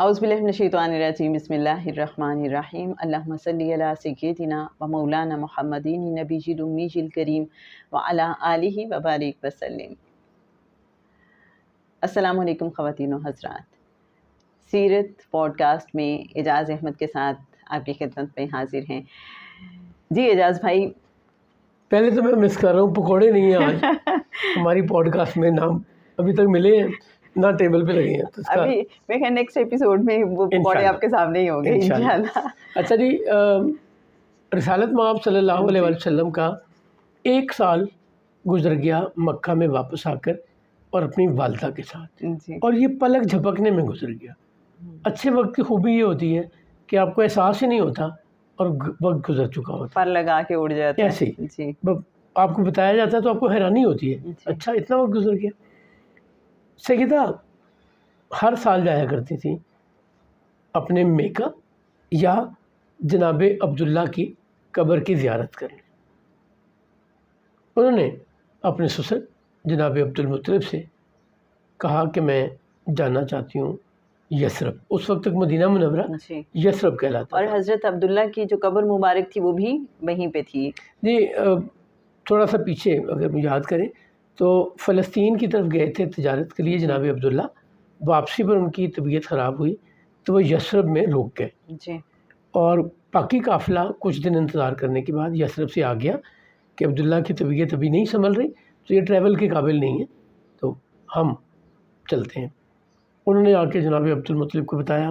اعوذ باللہ من الشیطان الرجیم بسم اللہ الرحمن الرحیم اللہم صلی علی سیدنا و مولانا محمدین نبی الامی الکریم وعلی آلہ وبارک وسلم۔ السلام علیکم خواتین و حضرات، سیرت پوڈ کاسٹ میں اعجاز احمد کے ساتھ آپ کی خدمت میں حاضر ہیں۔ جی اعجاز بھائی، پہلے تو میں مس کر رہا ہوں، پکوڑے نہیں ہیں آج ہماری پوڈ کاسٹ میں، نام ابھی تک ملے ہیں نہ ٹیبل پہ لگے ہیں۔ ابھی میں نیکسٹ ایپیسوڈ میں وہ پکوڑے آپ کے سامنے ہی ہوں گے انشاءاللہ۔ اچھا جی، رسالت مآب صلی اللہ علیہ وسلم کا 1 سال گزر گیا مکہ میں واپس آ کر اور اپنی والدہ کے ساتھ، اور یہ پلک جھپکنے میں گزر گیا۔ اچھے وقت کی خوبی یہ ہوتی ہے کہ آپ کو احساس ہی نہیں ہوتا اور وقت گزر چکا ہوتا، پر لگا کے اڑ جاتا ہے۔ ایسے آپ کو بتایا جاتا ہے تو آپ کو حیرانی ہوتی ہے، اچھا اتنا وقت گزر گیا۔ سیدہ ہر سال جایا کرتی تھی اپنے میکہ یا جناب عبداللہ کی قبر کی زیارت کرنے۔ انہوں نے اپنے سسر جناب عبد المطلب سے کہا کہ میں جانا چاہتی ہوں یثرب۔ اس وقت تک مدینہ منورہ یثرب کہلاتا اور حضرت عبداللہ کی جو قبر مبارک تھی وہ بھی وہیں پہ تھی۔ جی تھوڑا سا پیچھے اگر ہم یاد کریں تو فلسطین کی طرف گئے تھے تجارت کے لیے جناب عبداللہ، واپسی پر ان کی طبیعت خراب ہوئی تو وہ یثرب میں رک گئے، اور باقی قافلہ کچھ دن انتظار کرنے کے بعد یثرب سے آ گیا کہ عبداللہ کی طبیعت ابھی نہیں سنبھل رہی تو یہ ٹریول کے قابل نہیں ہے، تو ہم چلتے ہیں۔ انہوں نے آ کے جناب عبد المطلب کو بتایا،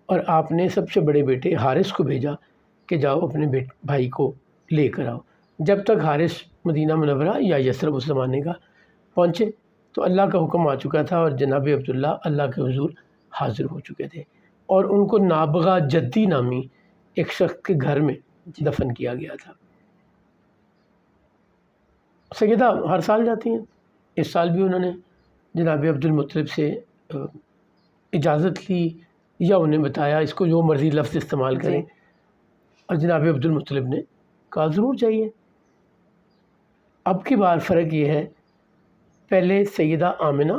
اور آپ نے سب سے بڑے بیٹے حارث کو بھیجا کہ جاؤ اپنے بھائی کو لے کر آؤ۔ جب تک حارث مدینہ منورہ یا یثرب اس زمانے کا پہنچے تو اللہ کا حکم آ چکا تھا، اور جناب عبداللہ اللہ کے حضور حاضر ہو چکے تھے، اور ان کو نابغہ جدی نامی ایک شخص کے گھر میں دفن کیا گیا تھا۔ سیدہ ہر سال جاتی ہیں، اس سال بھی انہوں نے جناب عبد المطلب سے اجازت لی یا انہیں بتایا، اس کو جو مرضی لفظ استعمال کریں، اور جناب عبد المطلب نے کہا ضرور چاہیے۔ اب کی بار فرق یہ ہے، پہلے سیدہ آمنہ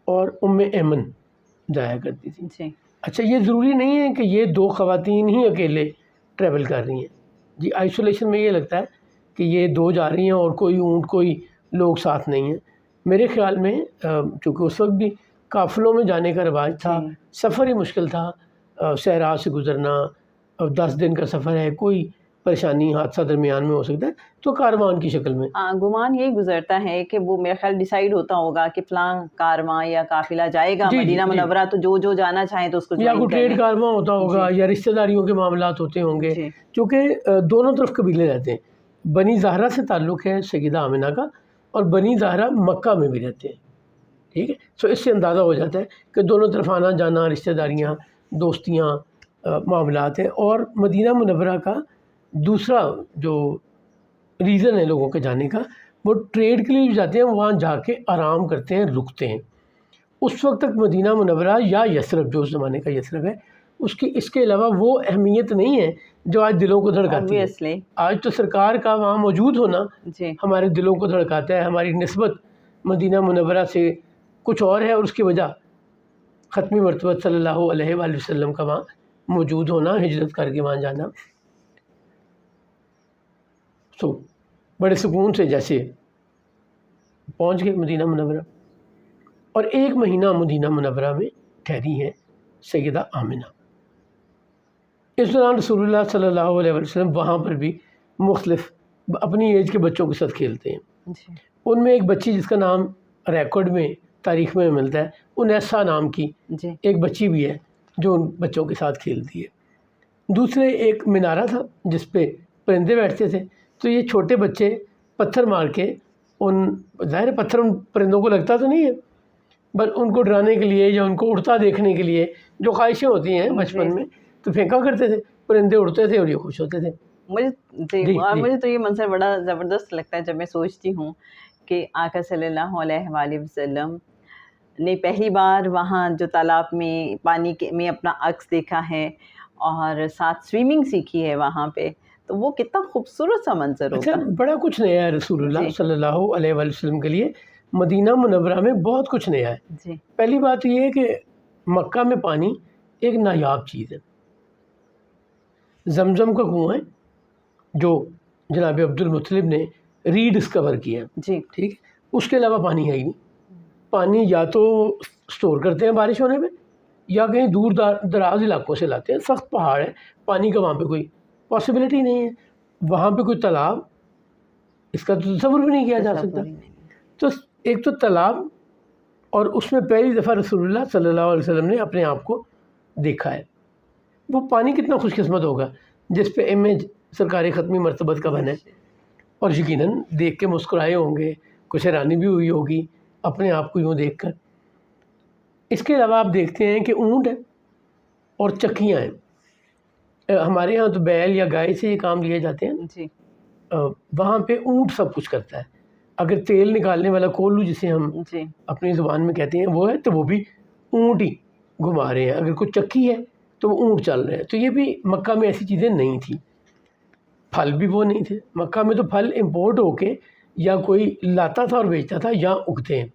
اور ام ایمن جایا کرتی تھی۔ اچھا یہ ضروری نہیں ہے کہ یہ 2 خواتین ہی اکیلے ٹریول کر رہی ہیں، جی آئسولیشن میں یہ لگتا ہے کہ یہ 2 جا رہی ہیں اور کوئی اونٹ کوئی لوگ ساتھ نہیں ہیں۔ میرے خیال میں چونکہ اس وقت بھی قافلوں میں جانے کا رواج تھا، سفر ہی مشکل تھا، صحرا سے گزرنا، 10 دن کا سفر ہے، کوئی پریشانی حادثہ درمیان میں ہو سکتا ہے، تو کاروان کی شکل میں گمان یہی گزرتا ہے کہ وہ میرا خیال ڈیسائیڈ ہوتا ہوگا کہ فلاں کارواں یا قافلہ جائے گا مدینہ منورہ، تو جو جانا چاہیں تو اس کو یا کوئی ٹریڈ کارواں ہوتا ہوگا یا رشتہ داریوں کے معاملات ہوتے ہوں گے، کیونکہ دونوں طرف قبیلے رہتے ہیں۔ بنی زہرہ سے تعلق ہے سیدہ آمنہ کا، اور بنی زہرہ مکہ میں بھی رہتے ہیں، ٹھیک ہے، سو اس سے اندازہ ہو جاتا ہے کہ دونوں طرف آنا جانا، رشتہ داریاں، دوستیاں، معاملات ہیں۔ اور مدینہ منورہ کا دوسرا جو ریزن ہے لوگوں کے جانے کا، وہ ٹریڈ کے لیے جاتے ہیں، وہاں جا کے آرام کرتے ہیں، رکتے ہیں۔ اس وقت تک مدینہ منورہ یا یثرب جو اس زمانے کا یثرب ہے، اس کے علاوہ وہ اہمیت نہیں ہے جو آج دلوں کو دھڑکاتی ہے۔ آج تو سرکار کا وہاں موجود ہونا ہمارے دلوں کو دھڑکاتا ہے، ہماری نسبت مدینہ منورہ سے کچھ اور ہے، اور اس کی وجہ ختمی مرتبہ صلی اللہ علیہ وآلہ وسلم کا وہاں موجود ہونا، ہجرت کر کے وہاں جانا۔ بڑے سکون سے جیسے پہنچ گئے مدینہ منورہ، اور 1 مہینہ مدینہ منورہ میں ٹھہری ہیں سیدہ آمنہ۔ اس دوران رسول اللہ صلی اللہ علیہ وسلم وہاں پر بھی مختلف اپنی ایج کے بچوں کے ساتھ کھیلتے ہیں۔ ان میں ایک بچی جس کا نام ریکارڈ میں تاریخ میں ملتا ہے، انیسا نام کی ایک بچی بھی ہے جو ان بچوں کے ساتھ کھیلتی ہے۔ دوسرے ایک مینارہ تھا جس پہ پرندے بیٹھتے تھے، تو یہ چھوٹے بچے پتھر مار کے ظاہر پتھر ان پرندوں کو لگتا تو نہیں ہے، بس ان کو ڈرانے کے لیے یا ان کو اڑتا دیکھنے کے لیے جو خواہشیں ہوتی ہیں بچپن میں، تو پھینکا کرتے تھے، پرندے اڑتے تھے اور یہ خوش ہوتے تھے۔ مجھے تو یہ منظر بڑا زبردست لگتا ہے جب میں سوچتی ہوں کہ آقا صلی اللہ علیہ وآلہ وسلم نے پہلی بار وہاں جو تالاب میں پانی میں اپنا عکس دیکھا ہے اور ساتھ سوئمنگ سیکھی ہے وہاں پہ، تو وہ کتنا خوبصورت سا منظر ہوگا۔ اچھا بڑا کچھ نیا ہے رسول اللہ صلی اللہ علیہ وآلہ وسلم کے لیے، مدینہ منورہ میں بہت کچھ نیا ہے۔ پہلی بات یہ ہے کہ مکہ میں پانی ایک نایاب چیز ہے. زمزم کا کنواں ہے جو جناب عبد المطلب نے ری ڈسکور کیا جی ٹھیک ہے. اس کے علاوہ پانی ہے ہی نہیں. پانی یا تو سٹور کرتے ہیں بارش ہونے میں یا کہیں دور دراز علاقوں سے لاتے ہیں. سخت پہاڑ ہے, پانی کا وہاں پہ کوئی پاسبلٹی نہیں ہے. وہاں پہ کوئی تالاب, اس کا تو تصور بھی نہیں کیا جا سکتا. تو ایک تو تالاب, اور اس میں پہلی دفعہ رسول اللہ صلی اللہ علیہ وسلم نے اپنے آپ کو دیکھا ہے. وہ پانی کتنا خوش قسمت ہوگا جس پہ امیج سرکار ختمی مرتبت کا بنے, اور یقیناً دیکھ کے مسکرائے ہوں گے, کچھ حیرانی بھی ہوئی ہوگی اپنے آپ کو یوں دیکھ کر. اس کے علاوہ آپ دیکھتے ہیں کہ اونٹ ہے اور چکیاں ہیں. ہمارے یہاں تو بیل یا گائے سے یہ کام لیے جاتے ہیں جی. وہاں پہ اونٹ سب کچھ کرتا ہے. اگر تیل نکالنے والا کولو جسے ہم جی اپنی زبان میں کہتے ہیں وہ ہے, تو وہ بھی اونٹ ہی گھما رہے ہیں. اگر کوئی چکی ہے تو وہ اونٹ چل رہے ہیں. تو یہ بھی مکہ میں ایسی چیزیں نہیں تھیں. پھل بھی وہ نہیں تھے. مکہ میں تو پھل امپورٹ ہو کے یا کوئی لاتا تھا اور بیچتا تھا. یہاں اگتے ہیں,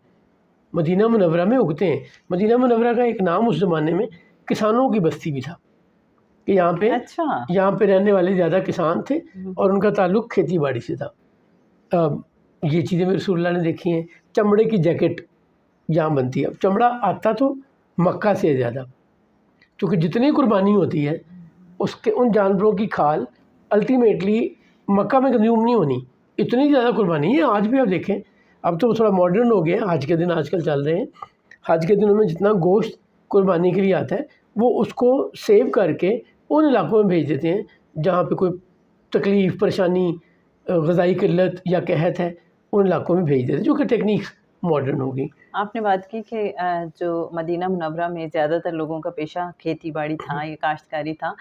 مدینہ منورہ میں اگتے ہیں. مدینہ منورہ کا ایک نام اس زمانے میں کسانوں کی بستی بھی تھا کہ اچھا یہاں پہ رہنے والے زیادہ کسان تھے اور ان کا تعلق کھیتی باڑی سے تھا. یہ چیزیں بھی رسول اللہ نے دیکھی ہیں. چمڑے کی جیکٹ یہاں بنتی ہے. اب چمڑا آتا تو مکہ سے زیادہ, کیونکہ جتنی قربانی ہوتی ہے اس کے ان جانوروں کی کھال الٹیمیٹلی مکہ میں کنزیوم نہیں ہونی. اتنی زیادہ قربانی ہے. آج بھی آپ دیکھیں, اب تو تھوڑا ماڈرن ہو گیا, حج کے دن آج کل چل رہے ہیں. حج کے دنوں میں جتنا گوشت قربانی کے لیے آتا ہے وہ اس کو سیو کر کے ان علاقوں میں بھیج دیتے ہیں جہاں پہ کوئی تکلیف, پریشانی, غذائی قلت یا قحط ہے. ان علاقوں میں بھیج دیتے ہیں, جو کہ ٹیکنیکس ماڈرن ہوگی. آپ نے بات کی کہ جو مدینہ منورہ میں زیادہ تر لوگوں کا پیشہ کھیتی باڑی تھا یا کاشتکاری تھا,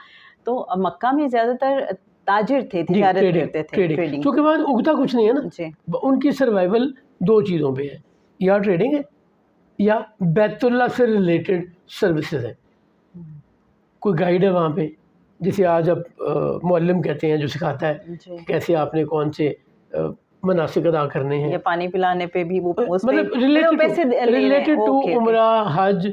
تو مکہ میں زیادہ تر تاجر تھے, تجارت کرتے تھے, ٹریڈنگ. کیونکہ بعد اگتا کچھ نہیں ہے نا. جی ان کی سروائیول دو چیزوں پہ ہے, یا ٹریڈنگ ہے یا بیت اللہ سے ریلیٹڈ سروسز ہیں. کوئی گائیڈ ہے وہاں پہ, جسے آج آپ معلم کہتے ہیں, جو سکھاتا ہے جی. کیسے آپ نے کون سے مناسک ادا کرنے ہیں. یا پانی پلانے پہ بھی وہ مطلب ریلیٹڈ ٹو عمرہ, حج.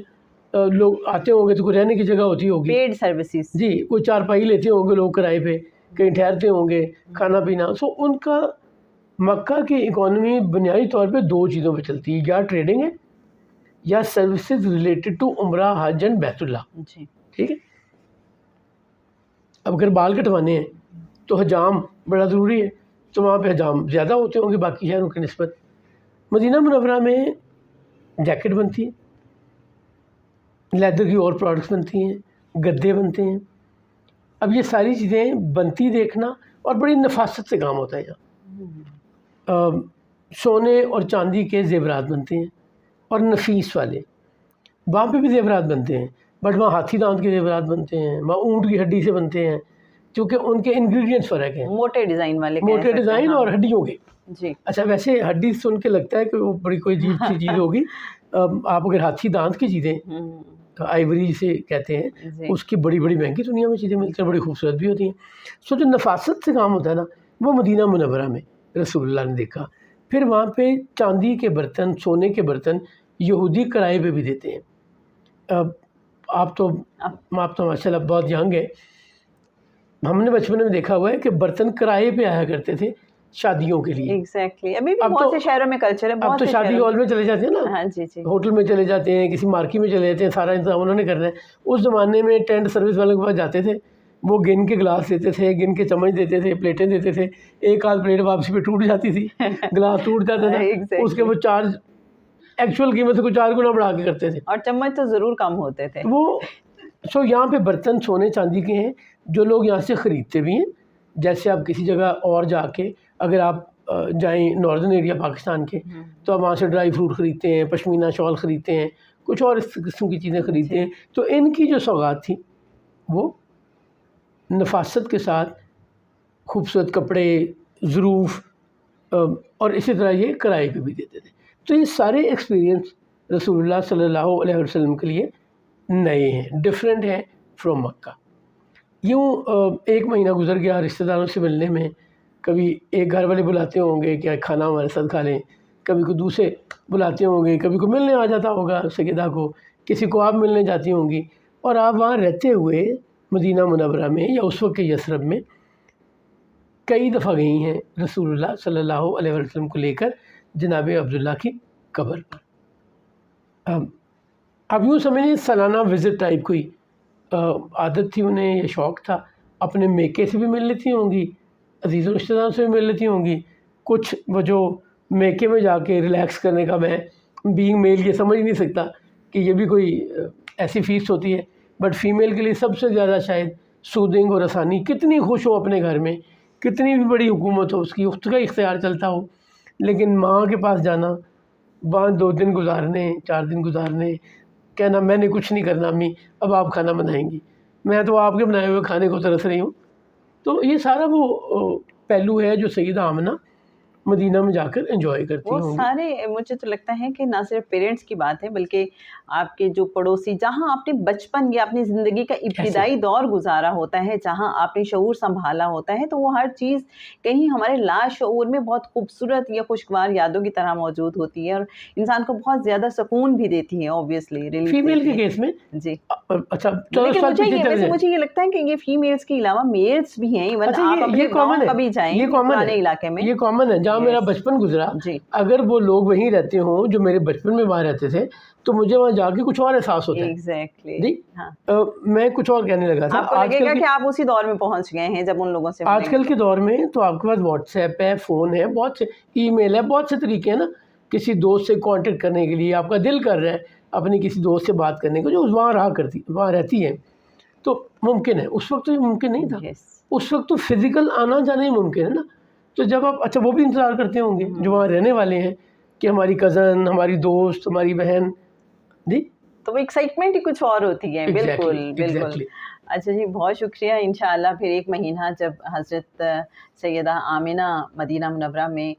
لوگ آتے ہوں گے تو کوئی رہنے کی جگہ ہوتی ہوگی, پیڈ سروسز. جی, کوئی چارپائی لیتے ہوں گے لوگ کرائے پہ, کہیں ٹھہرتے ہوں گے, کھانا پینا. سو ان کا مکہ کی اکانومی بنیادی طور پہ دو چیزوں پہ چلتی ہے, یا ٹریڈنگ ہے یا سروسز ریلیٹڈ ٹو عمرہ, حج اینڈ بیت اللہ. جی ٹھیک ہے. اب اگر بال کٹوانے ہیں تو حجام بڑا ضروری ہے, تو وہاں پہ حجام زیادہ ہوتے ہوں گے باقی شہروں کی نسبت. مدینہ منورہ میں جیکٹ بنتی ہے, لیدر کی اور پروڈکٹس بنتی ہیں, گدے بنتے ہیں. اب یہ ساری چیزیں بنتی دیکھنا, اور بڑی نفاست سے کام ہوتا ہے یہاں. سونے اور چاندی کے زیورات بنتے ہیں, اور نفیس والے. وہاں پہ بھی زیورات بنتے ہیں, بٹ وہاں ہاتھی دانت کے زیورات بنتے ہیں, وہاں اونٹ کی ہڈی سے بنتے ہیں, کیونکہ ان کے انگریڈینٹس فرق ہیں. موٹے ڈیزائن والے, موٹے ڈیزائن اور ہڈیوں کے. جی. اچھا, ویسے ہڈی سن کے لگتا ہے کہ وہ بڑی کوئی عجیب سی چیز ہوگی. آپ اگر ہاتھی دانت کی چیزیں, آئیوری جسے کہتے ہیں, اس کی بڑی بڑی مہنگی دنیا میں چیزیں ملتی ہیں, بڑی خوبصورت بھی ہوتی ہیں. سو جو نفاست سے کام ہوتا ہے نا, وہ مدینہ منورہ میں رسول اللہ نے دیکھا. پھر وہاں پہ چاندی کے برتن, سونے کے برتن یہودی کرائے پہ بھی دیتے ہیں. آپ تو ماشاء اللہ بہت ینگ ہے. ہم نے بچپن میں دیکھا ہوا ہے کہ برتن کرائے پہ آیا کرتے تھے شادیوں کے لیے. ایگزیکٹلی. ابھی بھی بہت سے شہروں میں کلچر ہے. اب تو شادی ہال میں چلے جاتے ہیں نا, ہاں جی جی, ہوٹل میں چلے جاتے ہیں, کسی مارکیٹ میں چلے جاتے ہیں, سارا انتظام انہوں نے کرنا ہے. اس زمانے میں ٹینٹ سروس والوں کے پاس جاتے تھے, وہ گن کے گلاس دیتے تھے, گن کے چمچ دیتے تھے, پلیٹیں دیتے تھے. ایک آدھ پلیٹ واپسی پہ ٹوٹ جاتی تھی, گلاس ٹوٹ جاتا تھا, اس کے وہ چارج ایکچوئل قیمت سے کچھ 4 گنا بڑھا کے کرتے تھے, اور چمچ تو ضرور کم ہوتے تھے وہ. سو یہاں پہ برتن سونے چاندی کے ہیں جو لوگ یہاں سے خریدتے بھی ہیں. جیسے آپ کسی جگہ اور جا کے, اگر آپ جائیں ناردرن ایریا پاکستان کے, تو آپ وہاں سے ڈرائی فروٹ خریدتے ہیں, پشمینہ شال خریدتے ہیں, کچھ اور اس قسم کی چیزیں خریدتے ہیں. تو ان کی جو سوغات تھی وہ نفاست کے ساتھ خوبصورت کپڑے, ظروف, اور اسی طرح یہ کرائے پہ بھی دیتے تھے. تو یہ سارے ایکسپیرینس رسول اللہ صلی اللہ علیہ وسلم کے لیے نئے ہیں, ڈفرینٹ ہیں فرام مکہ. یوں 1 مہینہ گزر گیا رشتہ داروں سے ملنے میں. کبھی ایک گھر والے بلاتے ہوں گے کہ کھانا ہمارے ساتھ کھا لیں, کبھی کوئی دوسرے بلاتے ہوں گے, کبھی کوئی ملنے آ جاتا ہوگا سیدہ کو, کسی کو آپ ملنے جاتی ہوں گی. اور آپ وہاں رہتے ہوئے مدینہ منورہ میں یا اس وقت کے یثرب میں کئی دفعہ گئی ہیں رسول اللہ صلی اللہ علیہ وسلم کو لے کر جناب عبداللہ کی قبر پر. اب یوں سمجھیں سالانہ وزٹ ٹائپ کوئی عادت تھی انہیں یا شوق تھا. اپنے میکے سے بھی مل لیتی ہوں گی, عزیز و رشتہ داروں سے بھی مل لیتی ہوں گی. کچھ وہ جو میکے میں جا کے ریلیکس کرنے کا, میں بینگ میل یہ سمجھ نہیں سکتا کہ یہ بھی کوئی ایسی فیس ہوتی ہے, بٹ فیمیل کے لیے سب سے زیادہ شاید سودنگ اور آسانی, کتنی خوش ہو اپنے گھر میں, کتنی بھی بڑی حکومت ہو, اس کی اخت کا اختیار چلتا ہو, لیکن ماں کے پاس جانا, وہاں 2 دن گزارنے, 4 دن گزارنے, کہنا میں نے کچھ نہیں کرنا امی, اب آپ کھانا بنائیں گی, میں تو آپ کے بنائے ہوئے کھانے کو ترس رہی ہوں. تو یہ سارا وہ پہلو ہے جو سیدہ آمنہ مدینہ میں جا کر انجوائے کرتی وہ ہوں گی. سارے مجھے تو لگتا ہے کہ نہ صرف پیرنٹس کی بات ہے بلکہ آپ کے جو پڑوسی, جہاں آپ نے بچپن یا اپنی زندگی کا ابتدائی دور گزارا ہوتا ہے, جہاں آپ نے شعور سنبھالا ہوتا ہے, تو وہ ہر چیز کہیں ہمارے لاشعور میں بہت خوبصورت یا خوشگوار یادوں کی طرح موجود ہوتی ہے اور انسان کو بہت زیادہ سکون بھی دیتی ہے اوبویسلی. فیمیل کے کیس میں جی اچھا لیکن مجھے یہ لگتا ہے کہ یہ فیمیلز کے علاوہ میلز بھی ہیں, ایون آپ اپنے گاؤں کبھی جائیں پرانے علاقے میں, یہ کامن ہے جہاں میرا بچپن گزرا. اگر وہ لوگ وہیں رہتے ہوں جو میرے بچپن میں وہاں رہتے تھے, تو مجھے وہاں جا کے کچھ اور احساس ہوتا ہے. ایگزیکٹلی جی میں کچھ اور کہنے لگا تھا. آپ کو لگے گا کہ آپ اسی دور میں پہنچ گئے ہیں جب ان لوگوں سے آج کل کے دور میں تو آپ کے پاس واٹس ایپ ہے, فون ہے, بہت سے ای میل ہے, بہت سے طریقے ہیں نا کسی دوست سے کانٹیکٹ کرنے کے لیے. آپ کا دل کر رہا ہے اپنی کسی دوست سے بات کرنے کو جو وہاں رہتی ہے, تو ممکن ہے. اس وقت تو یہ ممکن نہیں تھا. اس وقت تو فزیکل آنا جانا ہی ممکن ہے نا. تو جب آپ اچھا وہ بھی انتظار کرتے ہوں گے جو وہاں رہنے والے ہیں کہ ہماری کزن, ہماری دوست, ہماری بہن, جی تو وہ ایکسائٹمنٹ ہی کچھ اور ہوتی ہے. بالکل بالکل. اچھا جی, بہت شکریہ. انشاءاللہ پھر ایک مہینہ جب حضرت سیدہ آمنہ مدینہ منورہ میں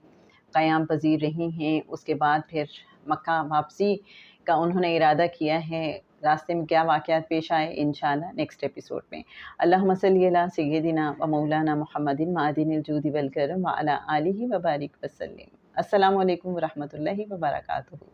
قیام پذیر رہی ہیں, اس کے بعد پھر مکہ واپسی کا انہوں نے ارادہ کیا ہے. راستے میں کیا واقعات پیش آئے انشاءاللہ نیکسٹ ایپیسوڈ میں. اللہم صلی علی سیدنا و مولانا محمد معدن الجود والکرم وعلی آلہ وبارک وسلم. السلام علیکم ورحمۃ اللہ وبرکاتہ.